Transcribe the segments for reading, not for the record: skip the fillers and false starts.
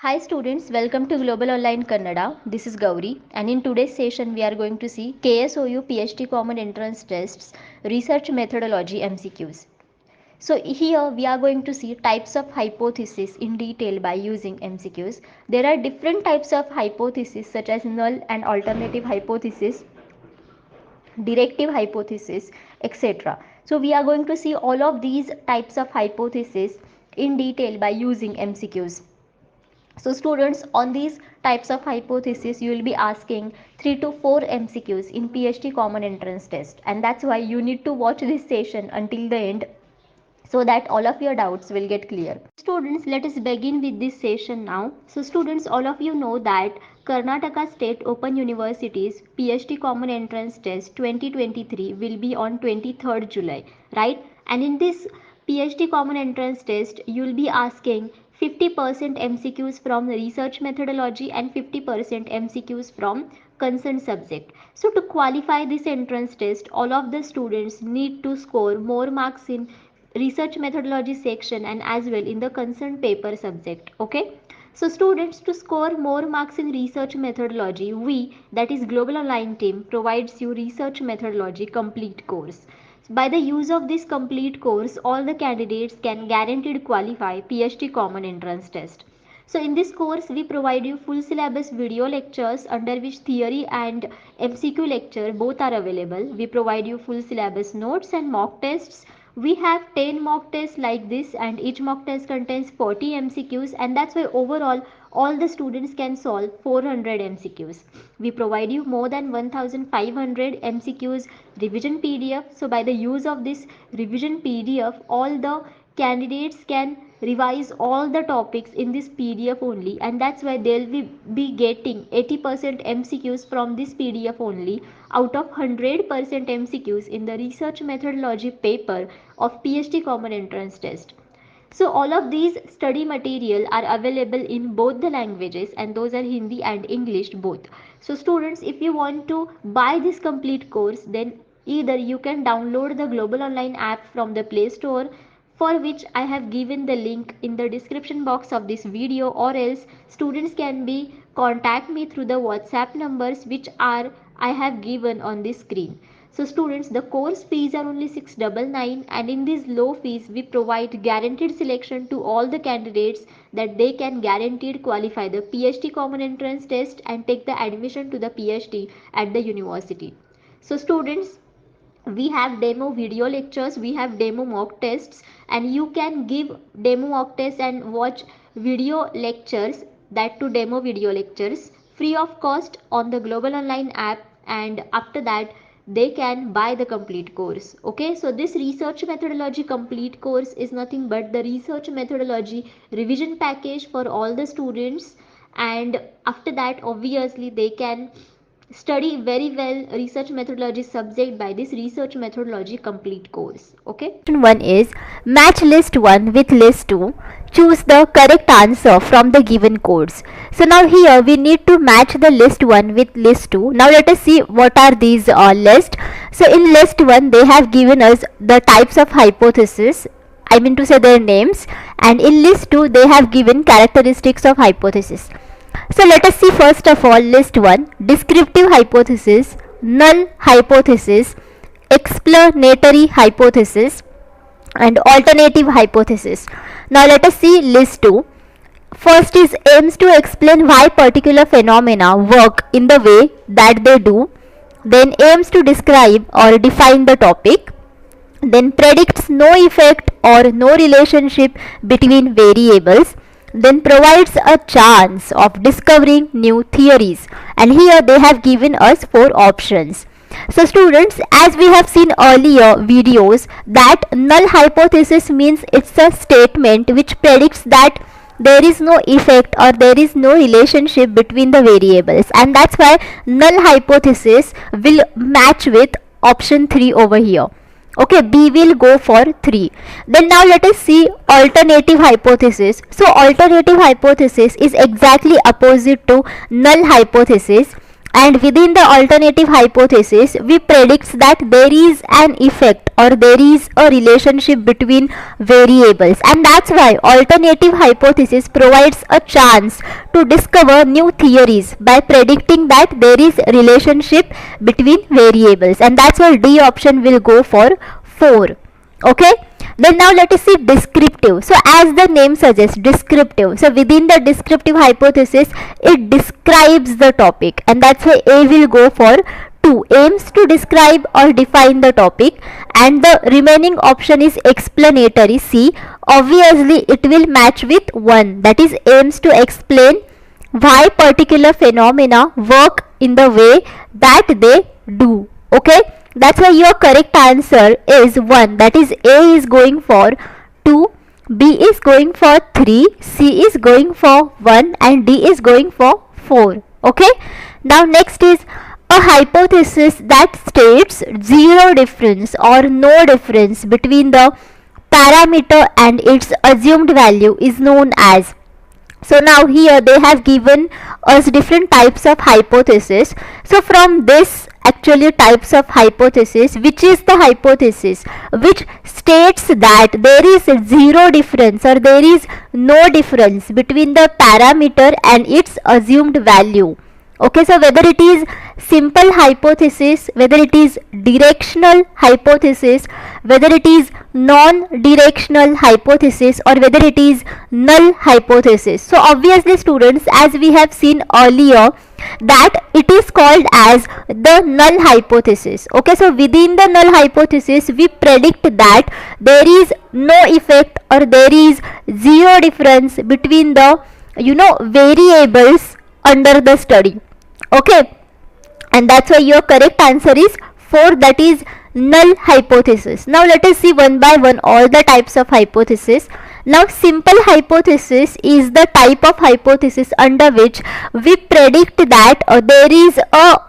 Hi students, welcome to Global Online Kannada. This is Gauri, and in today's session we are going to see KSOU PhD Common Entrance Tests Research Methodology MCQs. So here we are going to see types of hypothesis in detail by using MCQs. There are different types of hypothesis such as null and alternative hypothesis, directive hypothesis, etc. So we are going to see all of these types of hypothesis in detail by using MCQs. So students, on these types of hypothesis you will be asking 3 to 4 MCQs in PhD common entrance test, and that's why you need to watch this session until the end so that all of your doubts will get clear. Students, let us begin with this session now. So students, all of you know that Karnataka State Open University's PhD Common Entrance Test 2023 will be on 23rd July, right? And in this PhD Common Entrance Test, you will be asking 50% MCQs from research methodology and 50% MCQs from concerned subject. So to qualify this entrance test, all of the students need to score more marks in research methodology section and as well in the concerned paper subject. Okay, so students, to score more marks in research methodology, we, that is Global Online team, provides you research methodology complete course. By the use of this complete course, all the candidates can guaranteed qualify PhD common entrance test. So in this course, we provide you full syllabus video lectures under which theory and MCQ lecture both are available. We provide you full syllabus notes and mock tests. We have 10 mock tests like this, and each mock test contains 40 MCQs, and that's why overall all the students can solve 400 MCQs. We provide you more than 1500 MCQs revision PDF. So by the use of this revision PDF, all the candidates can revise all the topics in this PDF only, and that's why they'll be getting 80% MCQs from this PDF only out of 100% MCQs in the research methodology paper of PhD common entrance test. So all of these study material are available in both the languages, and those are Hindi and English both. So students, if you want to buy this complete course, then either you can download the Global Online app from the Play Store, for which I have given the link in the description box of this video, or else students can be contact me through the WhatsApp numbers which are I have given on this screen. So students, the course fees are only 699, and in these low fees we provide guaranteed selection to all the candidates that they can guaranteed qualify the PhD common entrance test and take the admission to the PhD at the university. So students, we have demo video lectures, we have demo mock tests, and you can give demo mock tests and watch video lectures, that to demo video lectures, free of cost on the Global Online app, and after that they can buy the complete course. Okay, so this research methodology complete course is nothing but the research methodology revision package for all the students, and after that obviously they can study very well research methodology subject by this research methodology complete course. Okay, Question 1 is match list 1 with list 2. Choose the correct answer from the given codes. So now here we need to match the list 1 with list 2. Now let us see what are these lists. So in list 1 they have given us the types of hypothesis, I mean to say their names, and in list 2 they have given characteristics of hypothesis. So let us see first of all list 1, descriptive hypothesis, null hypothesis, explanatory hypothesis, and alternative hypothesis. Now let us see list 2. First is aims to explain why particular phenomena work in the way that they do, then aims to describe or define the topic, then predicts no effect or no relationship between variables, then provides a chance of discovering new theories, and here they have given us 4 options. So students, as we have seen earlier videos, that null hypothesis means it's a statement which predicts that there is no effect or there is no relationship between the variables, and that's why null hypothesis will match with option 3 over here. Okay, B will go for 3. Then now let us see alternative hypothesis. So alternative hypothesis is exactly opposite to null hypothesis. and within the alternative hypothesis we predicts that there is an effect or there is a relationship between variables, and that's why alternative hypothesis provides a chance to discover new theories by predicting that there is relationship between variables, and that's why D option will go for 4. Okay, then now let us see descriptive. So as the name suggests, descriptive, so within the descriptive hypothesis it describes the topic, and that's why A will go for 2, aims to describe or define the topic, and the remaining option is explanatory, C. Obviously it will match with 1, that is aims to explain why particular phenomena work in the way that they do. Okay, that's why your correct answer is 1, that is A is going for 2, B is going for 3, C is going for 1, and D is going for 4. Okay, now next is a hypothesis that states zero difference or no difference between the parameter and its assumed value is known as. So now here they have given us different types of hypothesis. So from this actually types of hypothesis, which is the hypothesis which states that there is zero difference or there is no difference between the parameter and its assumed value. Okay, so whether it is simple hypothesis, whether it is directional hypothesis, whether it is non-directional hypothesis, or whether it is null hypothesis. So obviously students, as we have seen earlier, that it is called as the null hypothesis. Okay, so within the null hypothesis we predict that there is no effect or there is zero difference between the variables under the study. Okay, and that's why your correct answer is 4, that is null hypothesis. Now let us see one by one all the types of hypothesis. Now simple hypothesis is the type of hypothesis under which we predict that there is a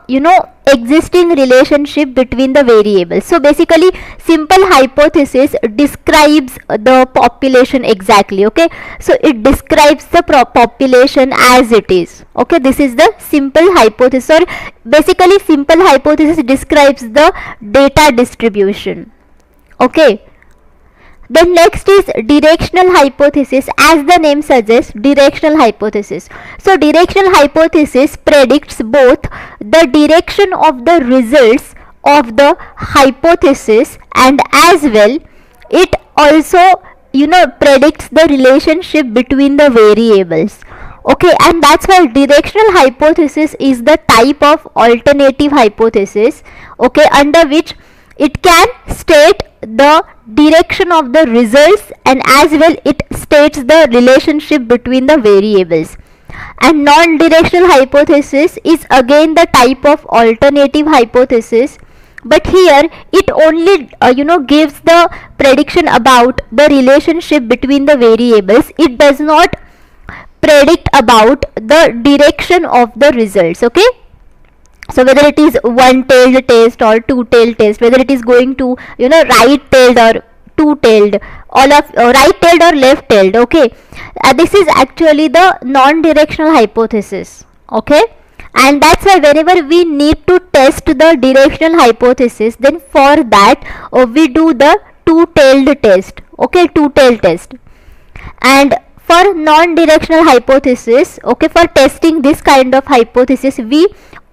existing relationship between the variables. So basically simple hypothesis describes the population exactly. Okay, so it describes the population as it is. Okay, this is the simple hypothesis, or basically simple hypothesis describes the data distribution. Okay, then next is directional hypothesis. As the name suggests, directional hypothesis. So directional hypothesis predicts both the direction of the results of the hypothesis, and as well it also predicts the relationship between the variables. Okay, and that's why directional hypothesis is the type of alternative hypothesis, okay, under which it can state the direction of the results, and as well it states the relationship between the variables. And non-directional hypothesis is again the type of alternative hypothesis, but here it only gives the prediction about the relationship between the variables. It does not predict about the direction of the results. Okay, so whether it is one-tailed test or two-tailed test, whether it is going to right-tailed or two-tailed, all of right-tailed or left-tailed. Okay, this is actually the non-directional hypothesis. Okay, and that's why whenever we need to test the directional hypothesis, then for that we do the two-tailed test. Okay, two-tailed test. And for non-directional hypothesis, okay, for testing this kind of hypothesis we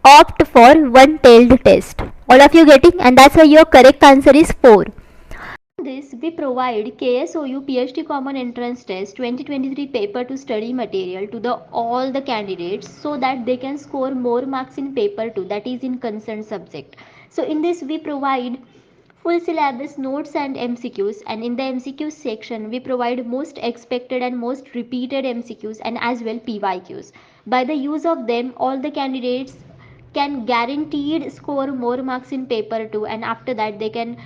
opt for one-tailed test. All of you getting? And that's why your correct answer is 4. This we provide KSOU PhD Common Entrance Test 2023 paper to study material to all the candidates, so that they can score more marks in paper 2, that is in concerned subject. So in this we provide full syllabus, notes and MCQs, and in the MCQ section we provide most expected and most repeated MCQs and as well PYQs. By the use of them, all the candidates can guaranteed score more marks in paper 2, and after that they can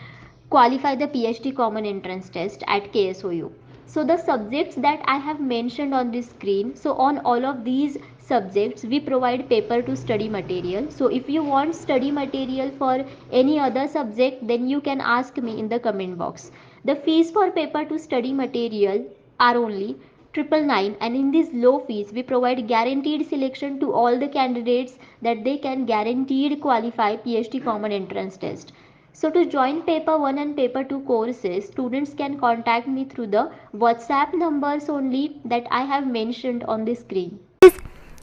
qualify the PhD Common Entrance Test at KSOU. So the subjects that I have mentioned on this screen, so on all of these subjects we provide paper to study material. So if you want study material for any other subject, then you can ask me in the comment box. The fees for paper to study material are only 999, and in these low fees we provide guaranteed selection to all the candidates that they can guaranteed qualify PhD common entrance test. So to join paper 1 and paper 2 courses, students can contact me through the WhatsApp numbers only that I have mentioned on the screen.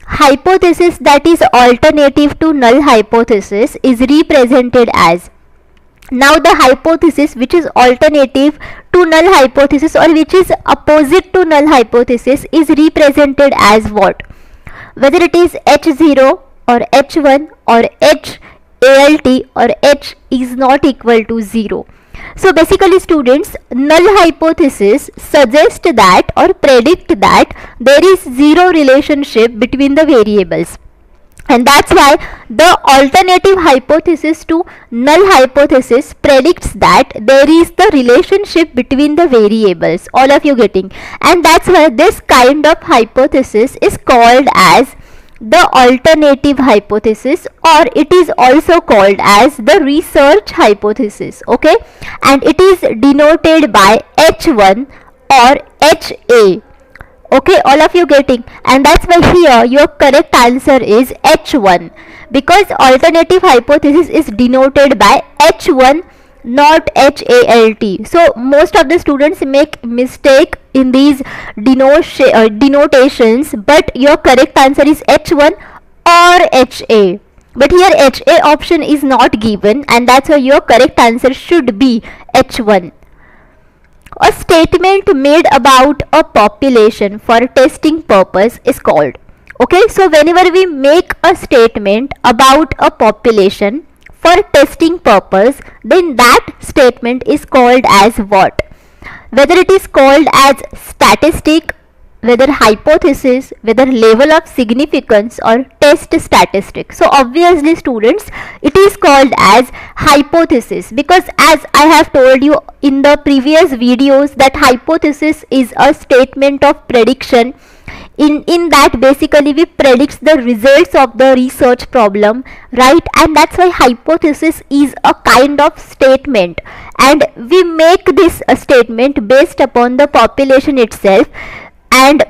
Hypothesis, that is alternative to null hypothesis, is represented as, now the hypothesis which is alternative to null hypothesis or which is opposite to null hypothesis is represented as what? Whether it is H0 or H1 or H ALT or H is not equal to 0. So basically students, null hypothesis suggest that or predict that there is zero relationship between the variables, and that's why the alternative hypothesis to null hypothesis predicts that there is the relationship between the variables. All of you getting? And that's why this kind of hypothesis is called as the alternative hypothesis, or it is also called as the research hypothesis. Okay, and it is denoted by H1 or HA. Okay, all of you getting? And that's why here your correct answer is H1, because alternative hypothesis is denoted by H1, not HALT. So most of the students make mistake in these denotations, but your correct answer is H1 or HA. But here HA option is not given, and that's why your correct answer should be H1. A statement made about a population for testing purpose is called. Okay, so whenever we make a statement about a population for testing purpose, then that statement is called as what? Whether it is called as statistic, whether hypothesis, whether level of significance or test statistic. So obviously students, it is called as hypothesis, because as I have told you in the previous videos that hypothesis is a statement of prediction. In that basically we predict the results of the research problem, right? And that's why hypothesis is a kind of statement, and we make this a statement based upon the population itself, and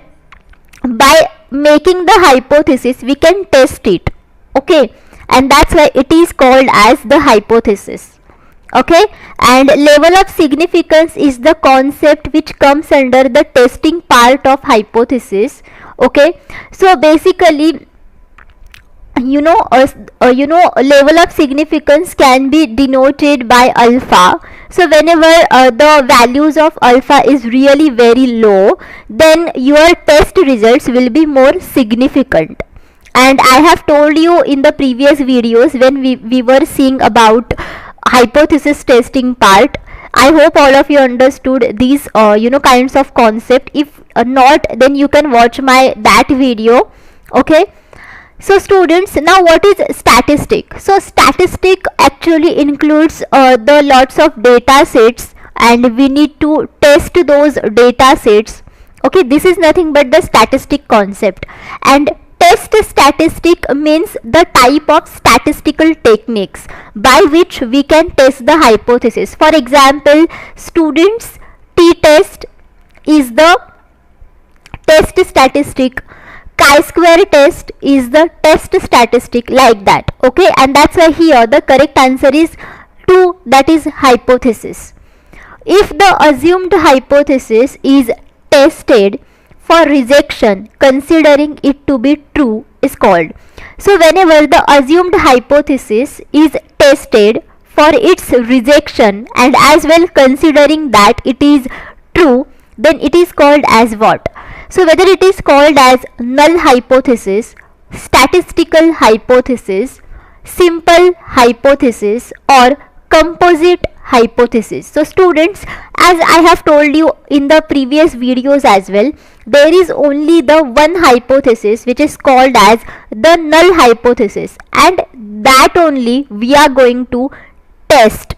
by making the hypothesis we can test it. Okay, and that's why it is called as the hypothesis. Okay, and level of significance is the concept which comes under the testing part of hypothesis. Okay, so basically level of significance can be denoted by alpha. So whenever the values of alpha is really very low, then your test results will be more significant. And I have told you in the previous videos when we were seeing about hypothesis testing part. I hope all of you understood these kinds of concept. If not, then you can watch that video. Okay, so students, now what is statistic? So statistic actually includes the lots of data sets, and we need to test those data sets. Okay, this is nothing but the statistic concept. And test statistic means the type of statistical techniques by which we can test the hypothesis. For example, students, t-test is the test statistic, chi-square test is the test statistic, like that. Okay, and that's why here the correct answer is 2, that is hypothesis. If the assumed hypothesis is tested for rejection considering it to be true is called. So whenever the assumed hypothesis is tested for its rejection and as well considering that it is true, then it is called as what? So whether it is called as null hypothesis, statistical hypothesis, simple hypothesis or composite hypothesis. So students, as I have told you in the previous videos as well, there is only the one hypothesis which is called as the null hypothesis, and that only we are going to test.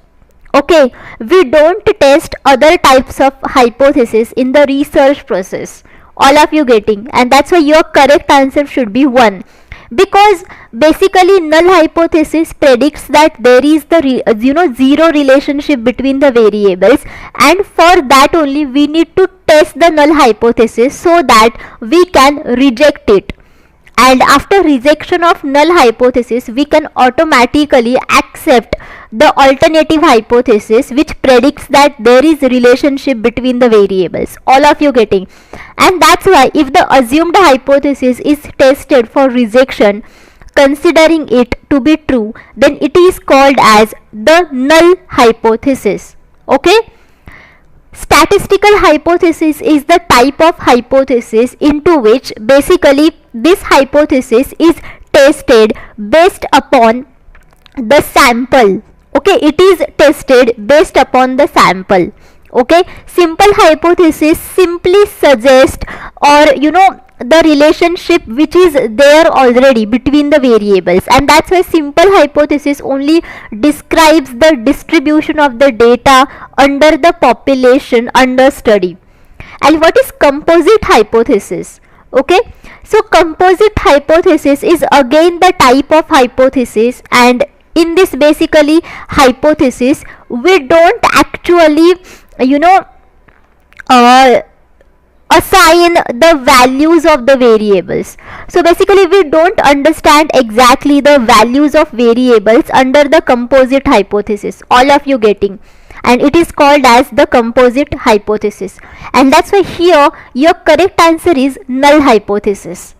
Okay, we don't test other types of hypothesis in the research process. All of you getting? And that's why your correct answer should be 1, because basically null hypothesis predicts that there is the zero relationship between the variables, and for that only we need to test the null hypothesis so that we can reject it. And after rejection of null hypothesis, we can automatically accept the alternative hypothesis which predicts that there is a relationship between the variables. All of you getting? And that's why if the assumed hypothesis is tested for rejection considering it to be true, then it is called as the null hypothesis. Okay? Statistical hypothesis is the type of hypothesis into which basically this hypothesis is tested based upon the sample. Okay, it is tested based upon the sample. Okay, simple hypothesis simply suggest or the relationship which is there already between the variables, and that's why simple hypothesis only describes the distribution of the data under the population under study. And what is composite hypothesis? Okay, so composite hypothesis is again the type of hypothesis, and in this basically hypothesis we don't actually assign the values of the variables. So basically we don't understand exactly the values of variables under the composite hypothesis. All of you getting? And it is called as the composite hypothesis, and that's why here your correct answer is null hypothesis.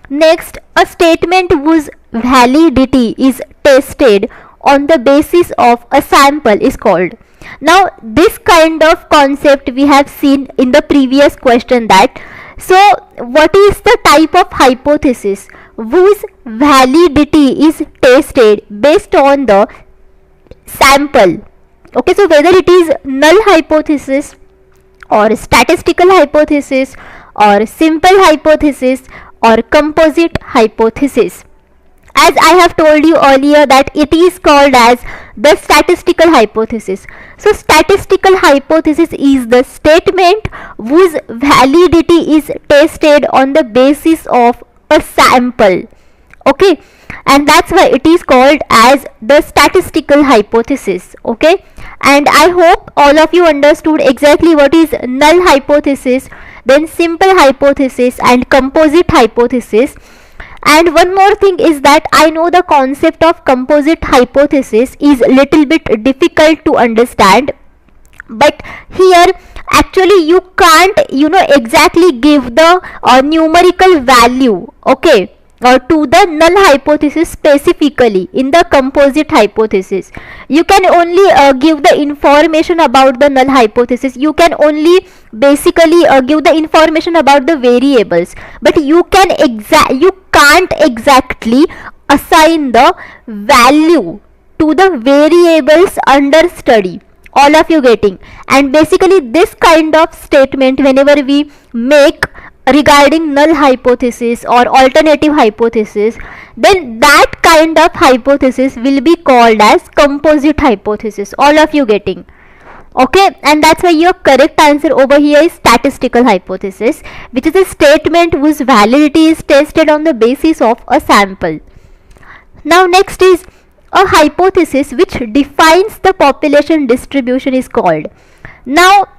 Next, a statement whose validity is tested on the basis of a sample is called. Now this kind of concept we have seen in the previous question, that so what is the type of hypothesis whose validity is tested based on the sample? Okay, so whether it is null hypothesis or statistical hypothesis or simple hypothesis or composite hypothesis. As I have told you earlier that it is called as the statistical hypothesis. So statistical hypothesis is the statement whose validity is tested on the basis of a sample. Okay, and that's why it is called as the statistical hypothesis. Okay, and I hope all of you understood exactly what is null hypothesis, then simple hypothesis and composite hypothesis. And one more thing is that I know the concept of composite hypothesis is little bit difficult to understand, but here actually you can't exactly give the numerical value, okay, to the null hypothesis specifically. In the composite hypothesis you can only give the information about the null hypothesis. You can only basically give the information about the variables, but you can't exactly assign the value to the variables under study. All of you getting? And basically this kind of statement whenever we make regarding null hypothesis or alternative hypothesis, then that kind of hypothesis will be called as composite hypothesis. All of you getting? Okay, and that's why your correct answer over here is statistical hypothesis, which is a statement whose validity is tested on the basis of a sample. Now next is a hypothesis which defines the population distribution is called. Now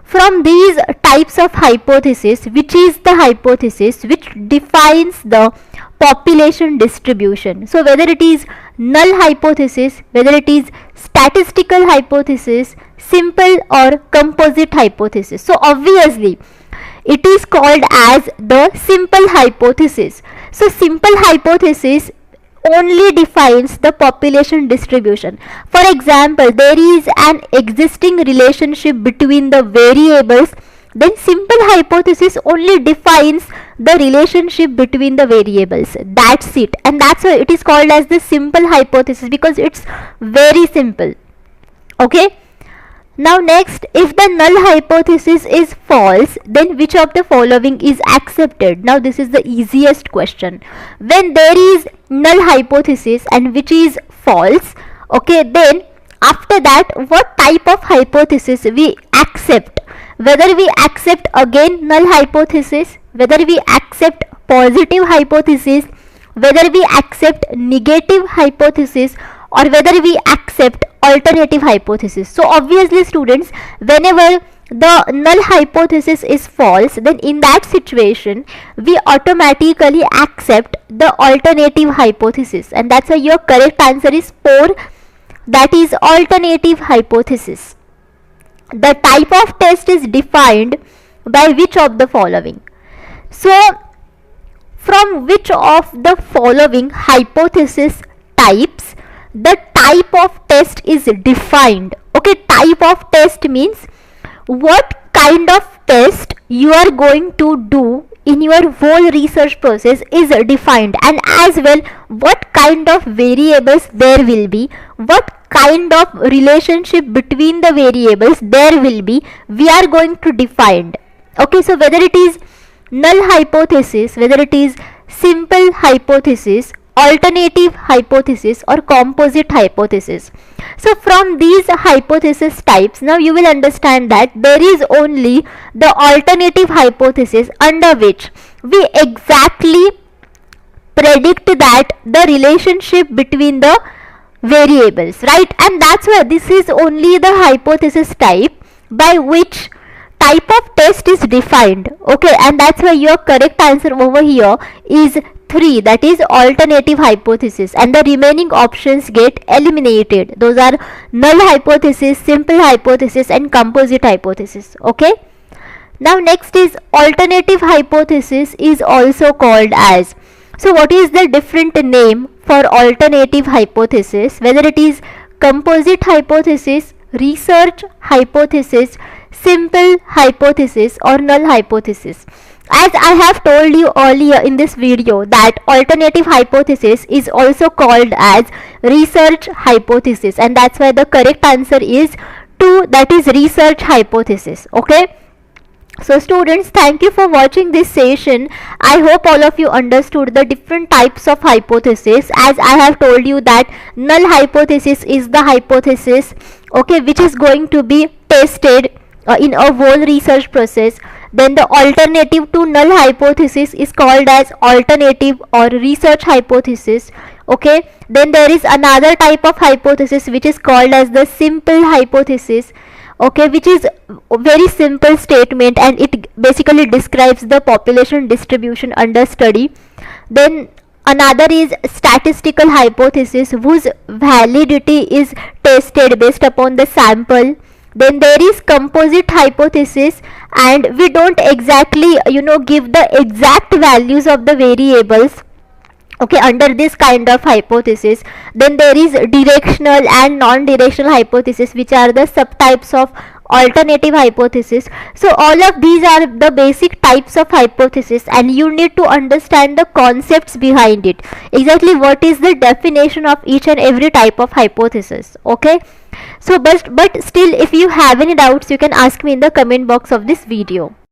from these types of hypothesis, which is the hypothesis which defines the population distribution? So whether it is null hypothesis, whether it is statistical hypothesis, simple or composite hypothesis. So obviously it is called as the simple hypothesis. So simple hypothesis only defines the population distribution. For example, there is an existing relationship between the variables, then simple hypothesis only defines the relationship between the variables. That's it, and that's why it is called as the simple hypothesis, because it's very simple. Okay, now next, if the null hypothesis is false, then which of the following is accepted? Now this is the easiest question. When there is null hypothesis and which is false, okay, then after that what type of hypothesis we accept? Whether we accept again null hypothesis, whether we accept positive hypothesis, whether we accept negative hypothesis or whether we accept alternative hypothesis. So obviously students, whenever the null hypothesis is false, then in that situation we automatically accept the alternative hypothesis, and that's why your correct answer is 4, that is alternative hypothesis. The type of test is defined by which of the following? So from which of the following hypothesis types the type of test is defined? Okay, type of test means what kind of test you are going to do in your whole research process is defined, and as well what kind of variables there will be, what kind of relationship between the variables there will be, we are going to define. Okay, so whether it is null hypothesis, whether it is simple hypothesis, alternative hypothesis or composite hypothesis. So from these hypothesis types, now you will understand that there is only the alternative hypothesis under which we exactly predict that the relationship between the variables, right? And that's why this is only the hypothesis type by which type of test is defined. Okay, and that's why your correct answer over here is 3, that is alternative hypothesis, and the remaining options get eliminated. Those are null hypothesis, simple hypothesis and composite hypothesis. Okay, now next is alternative hypothesis is also called as. So what is the different name for alternative hypothesis? Whether it is composite hypothesis, research hypothesis, simple hypothesis or null hypothesis. As I have told you earlier in this video that alternative hypothesis is also called as research hypothesis, and that's why the correct answer is 2, that is research hypothesis. Okay, so students, thank you for watching this session. I hope all of you understood the different types of hypothesis. As I have told you that null hypothesis is the hypothesis, okay, which is going to be tested in a whole research process. Then the alternative to null hypothesis is called as alternative or research hypothesis. Okay, then there is another type of hypothesis which is called as the simple hypothesis. Okay, which is a very simple statement and it basically describes the population distribution under study. Then another is statistical hypothesis whose validity is tested based upon the sample. Then there is composite hypothesis, and we don't exactly give the exact values of the variables, okay, under this kind of hypothesis. Then there is directional and non-directional hypothesis, which are the subtypes of alternative hypothesis. So all of these are the basic types of hypothesis, and you need to understand the concepts behind it, exactly what is the definition of each and every type of hypothesis. Okay, so but still if you have any doubts, you can ask me in the comment box of this video.